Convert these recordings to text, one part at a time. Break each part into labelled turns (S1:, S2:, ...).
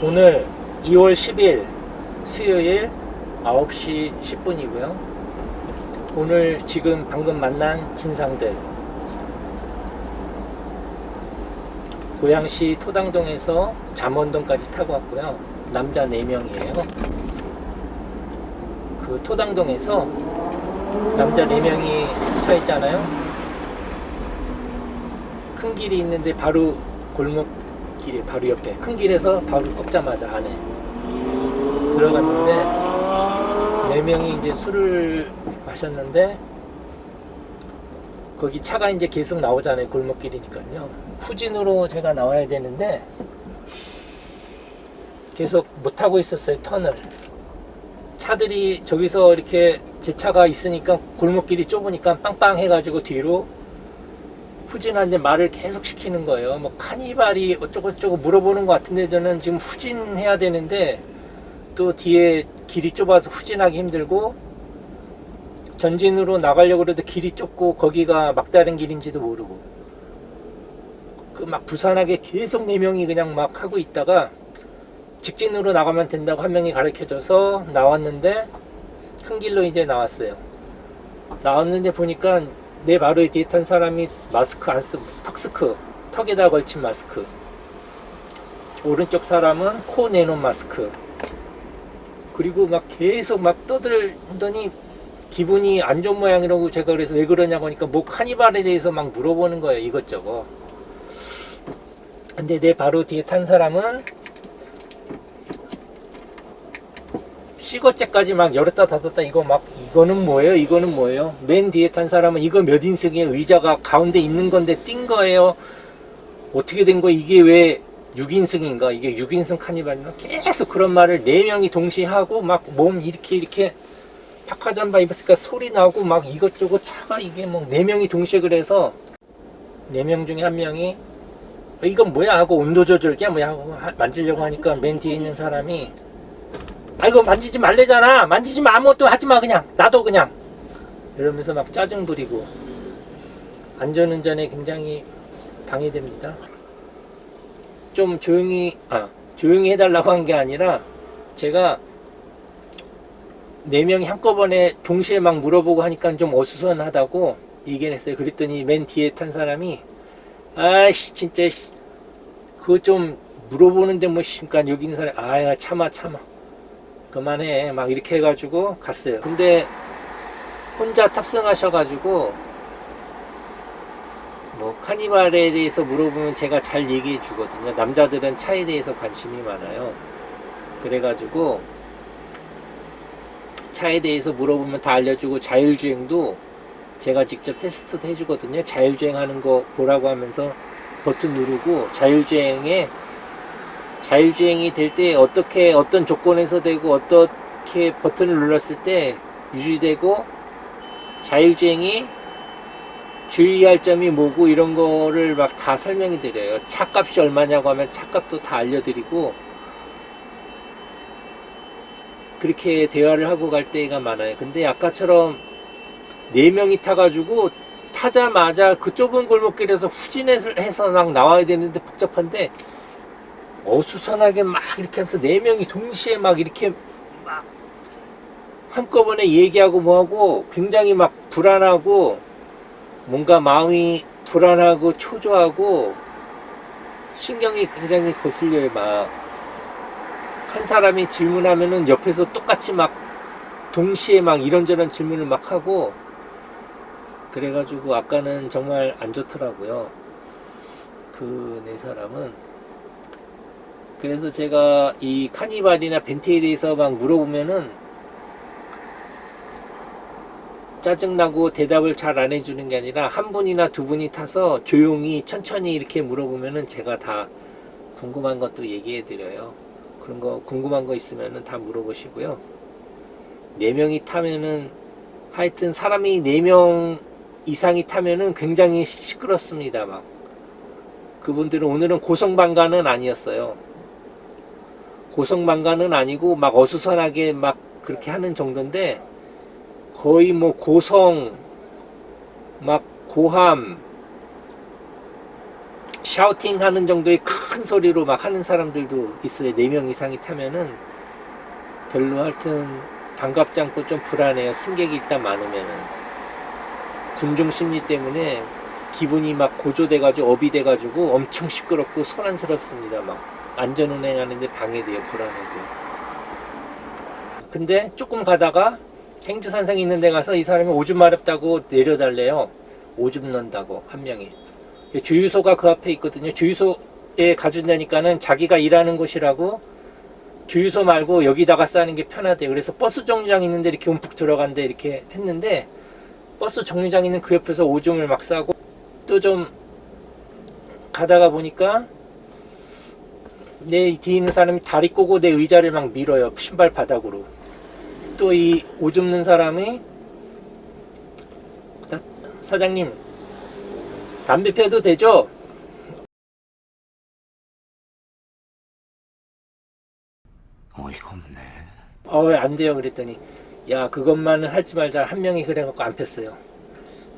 S1: 오늘 2월 10일 수요일 9시 10분이고요. 오늘 지금 방금 만난 진상들, 고양시 토당동에서 잠원동까지 타고 왔고요. 남자 4명이에요. 그 토당동에서 남자 4명이 승차 있잖아요. 큰 길이 있는데 바로 골목길이 바로 옆에 큰 길에서 바로 꺾자마자 안에 들어갔는데 4명이 이제 술을 마셨는데 거기 차가 이제 계속 나오잖아요. 골목길이니까요. 후진으로 제가 나와야 되는데 계속 못하고 있었어요. 턴을. 차들이 저기서 이렇게 제 차가 있으니까 골목길이 좁으니까 빵빵 해가지고 뒤로 후진하는데 말을 계속 시키는 거예요. 뭐 카니발이 어쩌고저쩌고 물어보는 것 같은데 저는 지금 후진해야 되는데 또 뒤에 길이 좁아서 후진하기 힘들고 전진으로 나가려고 해도 길이 좁고 거기가 막다른 길인지도 모르고 그 막 부산하게 계속 4명이 그냥 막 하고 있다가 직진으로 나가면 된다고 한 명이 가르쳐줘서 나왔는데 큰 길로 이제 나왔어요. 나왔는데 보니까 내 바로 뒤에 탄 사람이 마스크 안 쓰고 턱스크 턱에다 걸친 마스크, 오른쪽 사람은 코 내놓은 마스크, 그리고 막 계속 막 떠들더니 기분이 안 좋은 모양이라고 제가 그래서 왜 그러냐고 하니까 뭐 카니발에 대해서 막 물어보는 거예요. 이것저것. 근데 내 바로 뒤에 탄 사람은 시거째까지 막 열었다 닫았다 이거는 뭐예요? 이거는 뭐예요? 맨 뒤에 탄 사람은 이거 몇 인승이에요? 의자가 가운데 있는 건데 뛴 거예요? 어떻게 된 거예요? 이게 왜 6인승인가? 이게 6인승 카니발인가? 계속 그런 말을 4명이 동시에 하고 막 몸 이렇게 박하잠바 입었으니까 소리 나고 막 이것저것 차가 이게 뭐 4명이 동시에 그래서 4명 중에 한 명이 이건 뭐야 하고 온도 조절기야 뭐야 하고 만지려고 하니까 맨 뒤에 있는 사람이 이거 만지지 말래잖아. 만지지 마. 아무것도 하지 마. 그냥 놔둬 그냥. 이러면서 막 짜증 부리고 안전운전에 굉장히 방해됩니다. 좀 조용히 해달라고 한 게 아니라 제가 4명이 한꺼번에 동시에 막 물어보고 하니까 좀 어수선하다고 얘기를 했어요. 그랬더니 맨 뒤에 탄 사람이 아이씨 진짜 그거 좀 물어보는데 뭐 그러니까 여기 있는 사람이 아야 참아 그만해 막 이렇게 해가지고 갔어요. 근데 혼자 탑승하셔가지고 뭐 카니발에 대해서 물어보면 제가 잘 얘기해 주거든요. 남자들은 차에 대해서 관심이 많아요. 그래가지고 차에 대해서 물어보면 다 알려주고 자율주행도 제가 직접 테스트도 해주거든요. 자율주행 하는 거 보라고 하면서 버튼 누르고 자율주행이 될 때 어떻게 어떤 조건에서 되고 어떻게 버튼을 눌렀을 때 유지되고 자율주행이 주의할 점이 뭐고 이런 거를 막 다 설명해 드려요. 차값이 얼마냐고 하면 차값도 다 알려드리고 그렇게 대화를 하고 갈 때가 많아요. 근데 아까처럼 4명이 타가지고 타자마자 그 좁은 골목길에서 후진해서 막 나와야 되는데 복잡한데 어수선하게 막 이렇게 하면서 4명이 동시에 막 이렇게 막 한꺼번에 얘기하고 뭐하고 굉장히 막 불안하고 뭔가 마음이 불안하고 초조하고 신경이 굉장히 거슬려요. 막 한 사람이 질문하면은 옆에서 똑같이 막 동시에 막 이런저런 질문을 막 하고 그래가지고 아까는 정말 안 좋더라고요. 그 4사람은. 그래서 제가 이 카니발이나 벤테에 대해서 막 물어보면은 짜증나고 대답을 잘 안 해주는 게 아니라 한 분이나 두 분이 타서 조용히 천천히 이렇게 물어보면은 제가 다 궁금한 것도 얘기해 드려요. 그런 거 궁금한 거 있으면은 다 물어보시고요. 4명이 타면은 하여튼 사람이 4명 이상이 타면은 굉장히 시끄럽습니다. 막 그분들은 오늘은 고성방가는 아니었어요. 고성방가는 아니고 막 어수선하게 막 그렇게 하는 정도인데 거의 뭐 고성 막 고함 샤우팅 하는 정도의 큰 소리로 막 하는 사람들도 있어요. 4명 이상이 타면은 별로 하여튼 반갑지 않고 좀 불안해요. 승객이 일단 많으면은. 군중 심리 때문에 기분이 막 고조돼가지고 업이 돼가지고 엄청 시끄럽고 소란스럽습니다. 막 안전운행하는데 방해돼요. 불안하고. 근데 조금 가다가 행주산성이 있는 데 가서 이 사람이 오줌 마렵다고 내려달래요. 오줌 넣는다고 한 명이. 주유소가 그 앞에 있거든요. 주유소에 가준다니까는 자기가 일하는 곳이라고 주유소 말고 여기다가 싸는 게 편하대요. 그래서 버스 정류장 있는데 이렇게 움푹 들어간대 이렇게 했는데 버스 정류장 있는 그 옆에서 오줌을 막 싸고 또 좀 가다가 보니까 내 뒤에 있는 사람이 다리 꼬고 내 의자를 막 밀어요. 신발 바닥으로. 또 이 오줌 넣는 사람이 사장님 담배 피워도 되죠?
S2: 어이가 없네.
S1: 안 돼요. 그랬더니 야 그것만은 하지 말자. 한 명이 그래갖고 안 폈어요.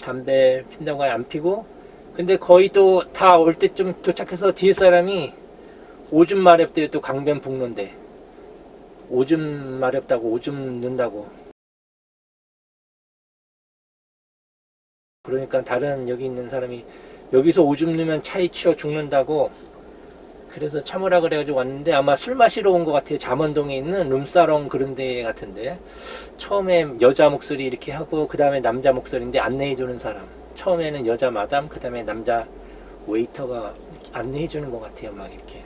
S1: 담배 핀다고 안 피고. 근데 거의 또 다 올 때쯤 도착해서 뒤에 사람이 오줌 마렵대요. 또 강변북로인데 오줌 마렵다고 오줌 넣는다고. 그러니까 다른 여기 있는 사람이 여기서 오줌 넣으면 차에 치여 죽는다고. 그래서 참으라 그래가지고 왔는데 아마 술 마시러 온 것 같아요. 잠원동에 있는 룸사롱 그런 데 같은데 처음에 여자 목소리 이렇게 하고 그 다음에 남자 목소리인데 안내해주는 사람. 처음에는 여자 마담, 그 다음에 남자 웨이터가 안내해주는 것 같아요. 막 이렇게.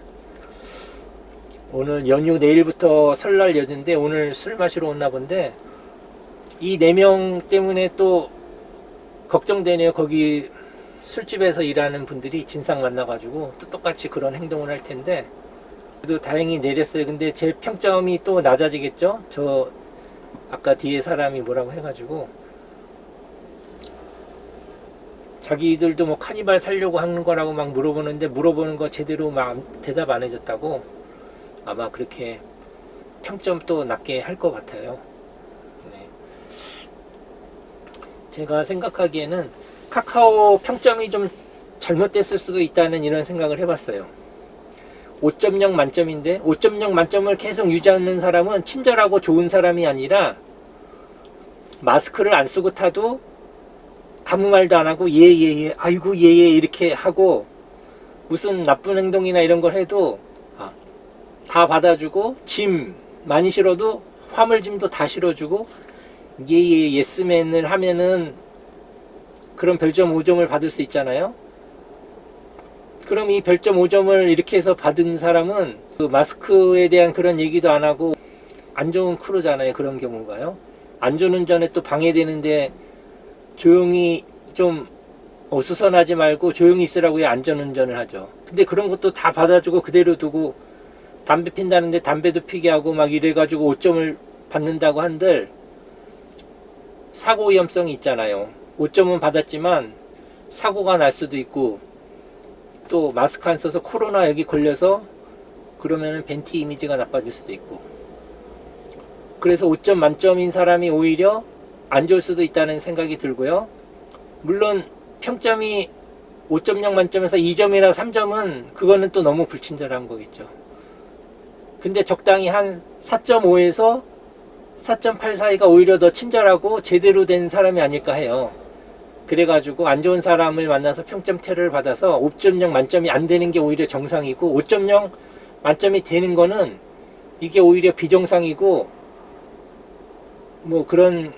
S1: 오늘 연휴 내일부터 설날 연휴인데 오늘 술 마시러 온나 본데 이 4명 때문에 또 걱정되네요. 거기 술집에서 일하는 분들이 진상 만나가지고 또 똑같이 그런 행동을 할 텐데 그래도 다행히 내렸어요. 근데 제 평점이 또 낮아지겠죠? 저 아까 뒤에 사람이 뭐라고 해가지고 자기들도 뭐 카니발 살려고 하는 거라고 막 물어보는데 물어보는 거 제대로 막 대답 안 해줬다고 아마 그렇게 평점 또 낮게 할 것 같아요. 네. 제가 생각하기에는 카카오 평점이 좀 잘못됐을 수도 있다는 이런 생각을 해봤어요. 5.0 만점인데 5.0 만점을 계속 유지하는 사람은 친절하고 좋은 사람이 아니라 마스크를 안 쓰고 타도 아무 말도 안 하고 예예예 아이고 예예 이렇게 하고 무슨 나쁜 행동이나 이런 걸 해도 다 받아주고 짐 많이 실어도 화물짐도 다 실어주고 예예 예스맨을 하면은 그런 별점 5점을 받을 수 있잖아요. 그럼 이 별점 5점을 이렇게 해서 받은 사람은 그 마스크에 대한 그런 얘기도 안 하고 안 좋은 크루잖아요. 그런 경우가요. 안전운전에 또 방해되는데 조용히 좀 어수선하지 말고 조용히 있으라고 안전운전을 하죠. 근데 그런 것도 다 받아주고 그대로 두고 담배 핀다는데 담배도 피게 하고 막 이래가지고 5점을 받는다고 한들 사고 위험성이 있잖아요. 5점은 받았지만 사고가 날 수도 있고 또 마스크 안 써서 코로나 여기 걸려서 그러면은 벤티 이미지가 나빠질 수도 있고 그래서 5점 만점인 사람이 오히려 안 좋을 수도 있다는 생각이 들고요. 물론 평점이 5.0 만점에서 2점이나 3점은 그거는 또 너무 불친절한 거겠죠. 근데 적당히 한 4.5에서 4.8 사이가 오히려 더 친절하고 제대로 된 사람이 아닐까 해요. 그래가지고 안 좋은 사람을 만나서 평점 테러를 받아서 5.0 만점이 안 되는 게 오히려 정상이고 5.0 만점이 되는 거는 이게 오히려 비정상이고 뭐 그런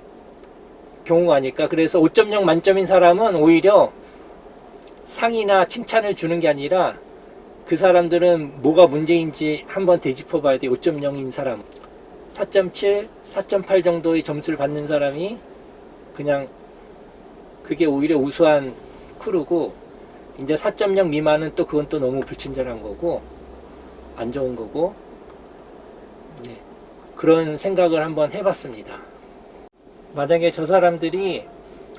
S1: 경우가 아닐까. 그래서 5.0 만점인 사람은 오히려 상이나 칭찬을 주는 게 아니라 그 사람들은 뭐가 문제인지 한번 되짚어 봐야 돼. 5.0인 사람 4.7, 4.8 정도의 점수를 받는 사람이 그냥 그게 오히려 우수한 크루고 이제 4.0 미만은 또 그건 또 너무 불친절한 거고 안 좋은 거고 네. 그런 생각을 한번 해봤습니다. 만약에 저 사람들이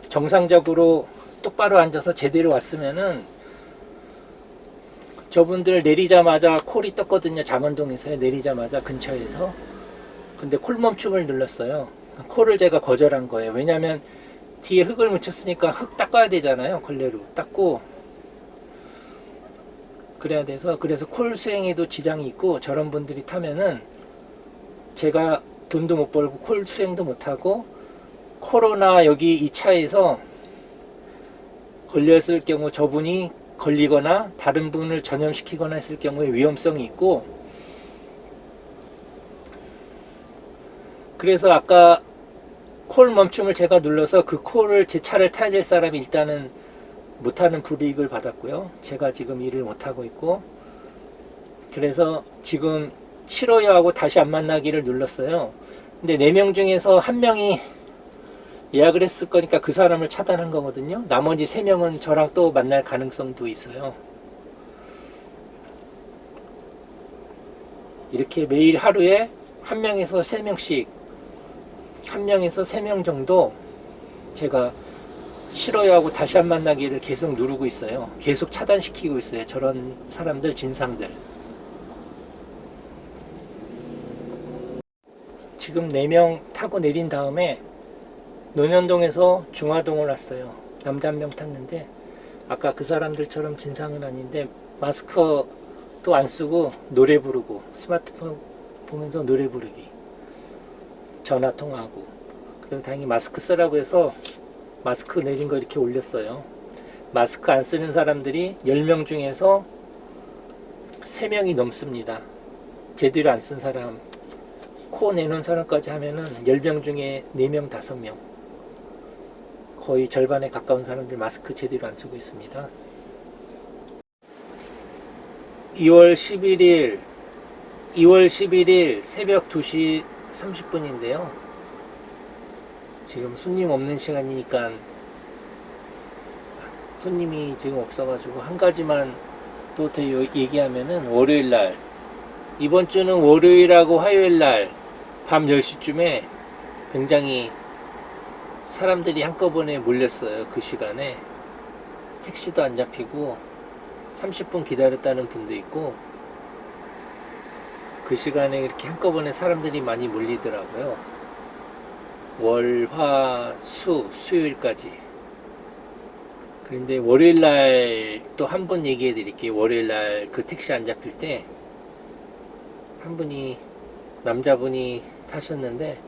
S1: 정상적으로 똑바로 앉아서 제대로 왔으면은 저분들 내리자마자 콜이 떴거든요. 잠원동에서 내리자마자 근처에서. 근데 콜 멈춤을 눌렀어요. 콜을 제가 거절한 거예요. 왜냐면 뒤에 흙을 묻혔으니까 흙 닦아야 되잖아요. 걸레로 닦고 그래야 돼서 그래서 콜 수행에도 지장이 있고 저런 분들이 타면은 제가 돈도 못 벌고 콜 수행도 못 하고 코로나 여기 이 차에서 걸렸을 경우 저분이 걸리거나 다른 분을 전염시키거나 했을 경우에 위험성이 있고 그래서 아까 콜 멈춤을 제가 눌러서 그 콜을 제 차를 타야 될 사람이 일단은 못하는 불이익을 받았고요. 제가 지금 일을 못하고 있고 그래서 지금 싫어요 하고 다시 안 만나기를 눌렀어요. 근데 4명 중에서 1명이 예약을 했을 거니까 그 사람을 차단한 거거든요. 나머지 3명은 저랑 또 만날 가능성도 있어요. 이렇게 매일 하루에 1명에서 3명씩 1명에서 3명 정도 제가 싫어요 하고 다시 안 만나기를 계속 누르고 있어요. 계속 차단시키고 있어요. 저런 사람들, 진상들. 지금 4명 타고 내린 다음에 논현동에서 중화동을 왔어요. 남자 1명 탔는데 아까 그 사람들처럼 진상은 아닌데 마스크도 안 쓰고 노래 부르고 스마트폰 보면서 노래 부르기 전화 통화하고 그리고 다행히 마스크 쓰라고 해서 마스크 내린 거 이렇게 올렸어요. 마스크 안 쓰는 사람들이 10명 중에서 3명이 넘습니다. 제대로 안 쓴 사람 코 내놓은 사람까지 하면은 10명 중에 4명, 5명 거의 절반에 가까운 사람들 마스크 제대로 안 쓰고 있습니다. 2월 11일 새벽 2시 30분인데요. 지금 손님 없는 시간이니까 손님이 지금 없어가지고 한 가지만 또 더 얘기하면은 월요일날 이번 주는 월요일하고 화요일날 밤 10시쯤에 굉장히 사람들이 한꺼번에 몰렸어요. 그 시간에 택시도 안 잡히고 30분 기다렸다는 분도 있고 그 시간에 이렇게 한꺼번에 사람들이 많이 몰리더라고요. 월, 화, 수, 수요일까지. 그런데 월요일날 또 한 번 얘기해 드릴게요. 월요일날 그 택시 안 잡힐 때 한 분이 남자분이 타셨는데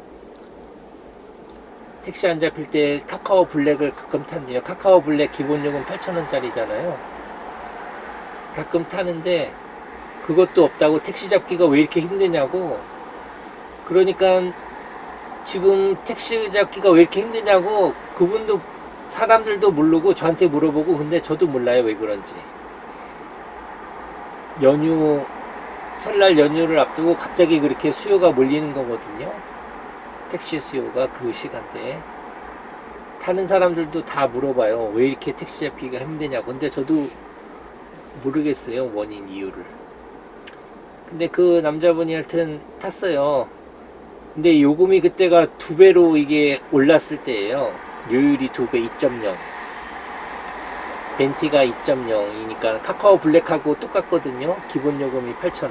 S1: 택시 안 잡힐 때 카카오 블랙을 가끔 탄대요. 카카오 블랙 기본 요금 8,000원짜리잖아요. 가끔 타는데 그것도 없다고 택시 잡기가 왜 이렇게 힘드냐고 그러니까 지금 택시 잡기가 왜 이렇게 힘드냐고 그분도 사람들도 모르고 저한테 물어보고 근데 저도 몰라요 왜 그런지. 연휴 설날 연휴를 앞두고 갑자기 그렇게 수요가 몰리는 거거든요. 택시 수요가 그 시간대에 타는 사람들도 다 물어봐요. 왜 이렇게 택시 잡기가 힘드냐고. 근데 저도 모르겠어요 원인 이유를. 근데 그 남자분이 하여튼 탔어요. 근데 요금이 그때가 2배로 이게 올랐을 때예요. 요율이 2배 2.0 벤티가 2.0이니까 카카오 블랙하고 똑같거든요. 기본 요금이 8,000원.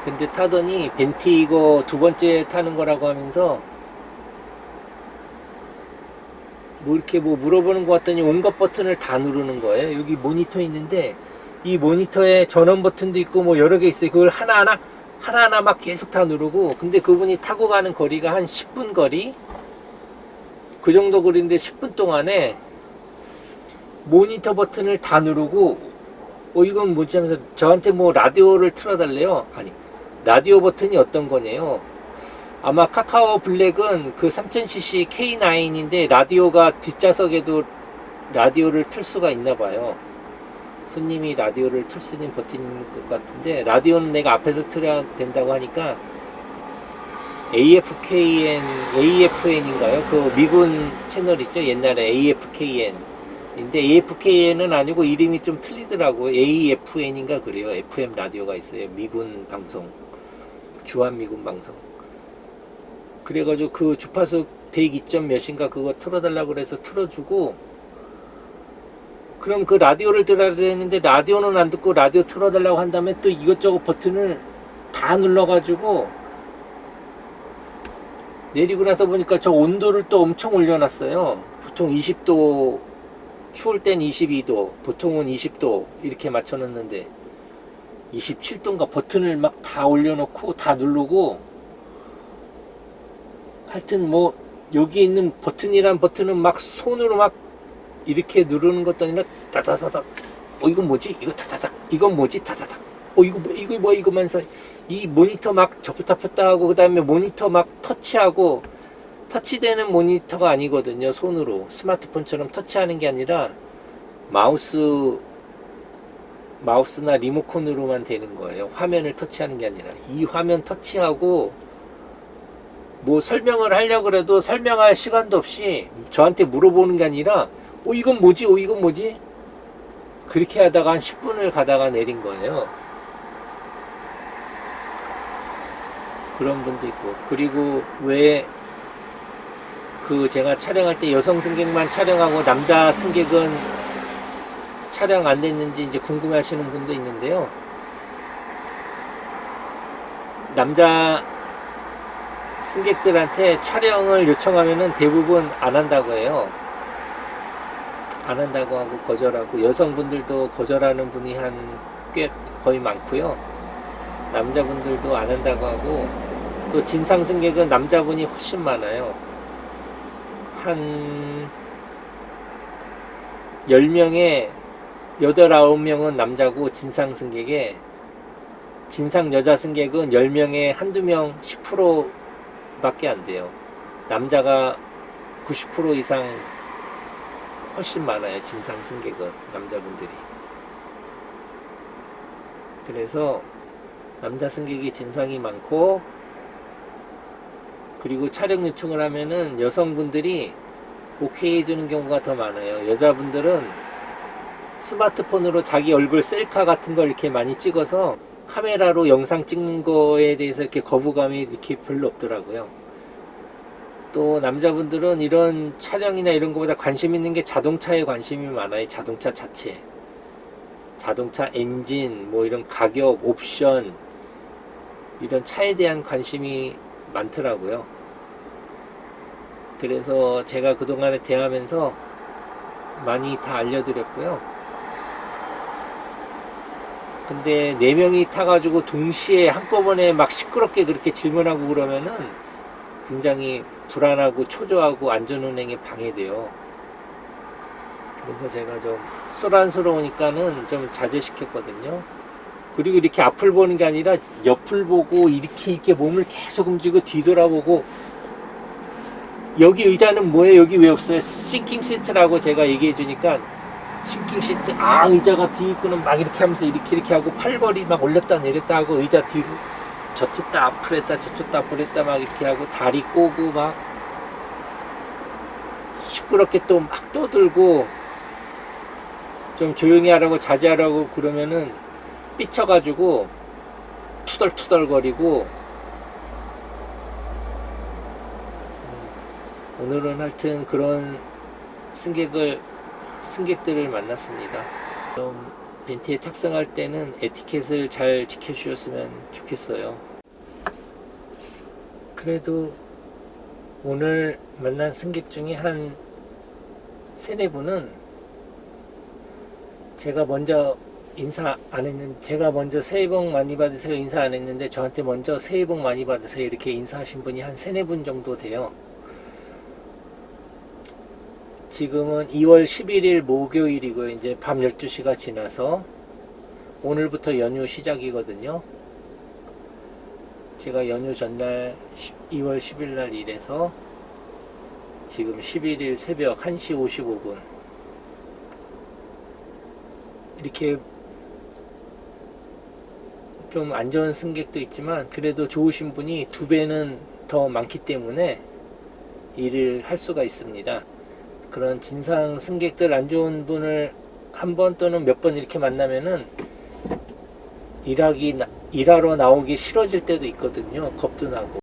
S1: 근데 타더니 벤티 이거 2번째 타는 거라고 하면서 뭐 이렇게 뭐 물어보는 것 같더니 온갖 버튼을 다 누르는 거예요. 여기 모니터 있는데 이 모니터에 전원 버튼도 있고 뭐 여러 개 있어요. 그걸 하나하나 막 계속 다 누르고 근데 그분이 타고 가는 거리가 한 10분 거리 그 정도 거리인데 10분 동안에 모니터 버튼을 다 누르고 이건 뭐지 하면서 저한테 뭐 라디오를 틀어달래요. 아니 라디오 버튼이 어떤 거냐요. 아마 카카오 블랙은 그 3000cc K9인데 라디오가 뒷좌석에도 라디오를 틀 수가 있나 봐요. 손님이 라디오를 틀 수 있는 버튼이 있는 것 같은데 라디오는 내가 앞에서 틀어야 된다고 하니까 AFKN인가요? 그 미군 채널 있죠? 옛날에 AFKN인데 AFKN은 아니고 이름이 좀 틀리더라고요. AFN인가 그래요. FM 라디오가 있어요. 미군 방송. 주한미군 방송. 그래가지고 그 주파수 102점 몇인가 그거 틀어달라고 그래서 틀어주고 그럼 그 라디오를 들어야 되는데 라디오는 안 듣고 라디오 틀어달라고 한 다음에 또 이것저것 버튼을 다 눌러가지고 내리고 나서 보니까 저 온도를 또 엄청 올려놨어요. 보통 20도 추울 땐 22도, 보통은 20도 이렇게 맞춰놓는데 27도인가 버튼을 막 다 올려놓고 다 누르고, 하여튼 뭐 여기 있는 버튼이란 버튼은 막 손으로 막 이렇게 누르는 것도 아니라 다다다닥, 이건 뭐지? 이거 다다닥, 이건 뭐지? 다다닥, 이거 뭐 이거면서 이 모니터 막 접다 폈다 하고, 그 다음에 모니터 막 터치하고, 터치되는 모니터가 아니거든요. 손으로 스마트폰처럼 터치하는 게 아니라 마우스나 리모컨으로만 되는 거예요. 화면을 터치하는 게 아니라. 이 화면 터치하고 뭐 설명을 하려고 해도 설명할 시간도 없이 저한테 물어보는 게 아니라 이건 뭐지? 이건 뭐지? 그렇게 하다가 한 10분을 가다가 내린 거예요. 그런 분도 있고, 그리고 왜 제가 촬영할 때 여성 승객만 촬영하고 남자 승객은 촬영 안 됐는지 이제 궁금해 하시는 분도 있는데요. 남자 승객들한테 촬영을 요청하면은 대부분 안 한다고 해요. 안 한다고 하고 거절하고, 여성분들도 거절하는 분이 꽤 거의 많고요. 남자분들도 안 한다고 하고, 또 진상 승객은 남자분이 훨씬 많아요. 한 10명에 8, 9명은 남자고, 진상 승객에 진상 여자 승객은 10명에 한두 명, 10% 밖에 안 돼요. 남자가 90% 이상 훨씬 많아요. 진상 승객은 남자분들이. 그래서 남자 승객이 진상이 많고, 그리고 촬영 요청을 하면은 여성분들이 오케이 해주는 경우가 더 많아요. 여자분들은 스마트폰으로 자기 얼굴 셀카 같은 걸 이렇게 많이 찍어서 카메라로 영상 찍는 거에 대해서 이렇게 거부감이 이렇게 별로 없더라고요. 또 남자분들은 이런 촬영이나 이런 거보다 관심 있는 게 자동차에 관심이 많아요. 자동차 자체, 자동차 엔진, 뭐 이런 가격, 옵션, 이런 차에 대한 관심이 많더라고요. 그래서 제가 그동안에 대하면서 많이 다 알려드렸고요. 근데 4명이 타가지고 동시에 한꺼번에 막 시끄럽게 그렇게 질문하고 그러면은 굉장히 불안하고 초조하고 안전운행에 방해돼요. 그래서 제가 좀 소란스러우니까는 좀 자제시켰거든요. 그리고 이렇게 앞을 보는 게 아니라 옆을 보고 이렇게 몸을 계속 움직이고 뒤돌아보고, 여기 의자는 뭐예요? 여기 왜 없어요? 싱킹 시트라고 제가 얘기해 주니까, 싱킹 시트, 의자가 뒤에 있고는 막 이렇게 하면서 이렇게 하고 팔걸이 막 올렸다 내렸다 하고, 의자 뒤로 저쪽 다 앞을 했다 저쪽 다 앞을 했다 막 이렇게 하고, 다리 꼬고 막 시끄럽게 또 막 떠들고, 좀 조용히 하라고 자제하라고 그러면은 삐쳐가지고 투덜투덜거리고. 오늘은 하여튼 그런 승객들을 만났습니다. 좀 벤티에 탑승할 때는 에티켓을 잘 지켜주셨으면 좋겠어요. 그래도 오늘 만난 승객 중에 한 3-4분은 제가 먼저 인사 안 했는데, 제가 먼저 새해 복 많이 받으세요 인사 안 했는데 저한테 먼저 새해 복 많이 받으세요 이렇게 인사하신 분이 한 3-4분 정도 돼요. 지금은 2월 11일 목요일이고요. 이제 밤 12시가 지나서 오늘부터 연휴 시작이거든요. 제가 연휴 전날 2월 10일 날 일해서 지금 11일 새벽 1시 55분 이렇게 좀 안 좋은 승객도 있지만 그래도 좋으신 분이 2배는 더 많기 때문에 일을 할 수가 있습니다. 그런 진상 승객들, 안 좋은 분을 한 번 또는 몇 번 이렇게 만나면은 일하러 나오기 싫어질 때도 있거든요. 겁도 나고.